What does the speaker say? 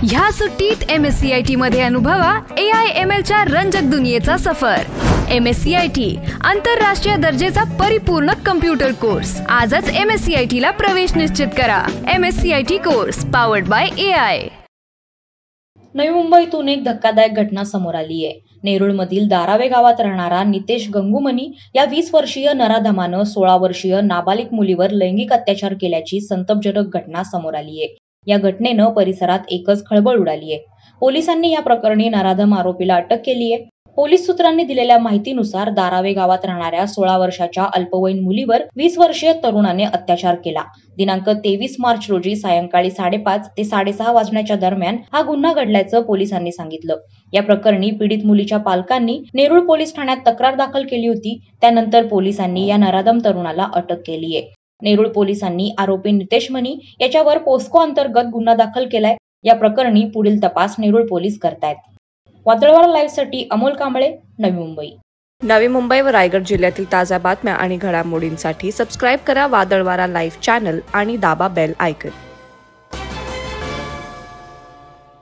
ह्या सुट्टीत MSCIT मध्ये अनुभवा AI/ML च्या रंजक दुनियेचा सफर। MSCIT आंतरराष्ट्रीय दर्जेचा परिपूर्ण कम्प्युटर कोर्स। आजच MSCIT ला प्रवेश निश्चित करा। MSCIT course powered by AI। नवी मुंबईतून एक धक्कादायक घटना समोर आली आहे। नेरूळमधील दारावे गावात राहणारा नितेश गंगुमनी या 20 वर्षीय नराधमानं 16 वर्षीय नाबालिक मुलीवर लैंगिक अत्याचार केल्याची संतापजनक घटना समोर आली आहे। या घटनेनं परिसरात एकच खळबळ उडाली आहे। पोलिसांनी या प्रकरणी नराधम आरोपीला अटक केली आहे। पोलीस सूत्रांनी दिलेल्या माहितीनुसार दारावे गावात राहणाऱ्या 16 वर्षाच्या अल्पवयीन मुलीवर 20 वर्षीय तरुणाने अत्याचार केला। दिनांक 23 मार्च रोजी सायंकाळी 5:30 ते 6:30 वाजण्याच्या दरम्यान हा गुन्हा घडल्याचं पोलिसांनी सांगितलं। या प्रकरणी पीडित मुलीच्या पालकांनी नेरूळ पोलीस ठाण्यात तक्रार दाखल केली होती। त्यानंतर पोलिसांनी या नराधम तरुणाला अटक केली आहे। नेरूळ पोलिसांनी आरोपी नितेश मनी याच्यावर पोस्को अंतर्गत गुन्हा दाखल केलाय। या प्रकरणी पुढील तपास नेरूळ पोलीस करतायत। वादळवाडा लाईव्ह साठी अमोल कांबळे, नवी मुंबई। नवी मुंबई व रायगड जिल्ह्यातील ताज्या बातम्या आणि घडामोडींसाठी सबस्क्राईब करा वादळवाडा लाईव्ह चॅनल आणि दाबा बेल आयकॉन।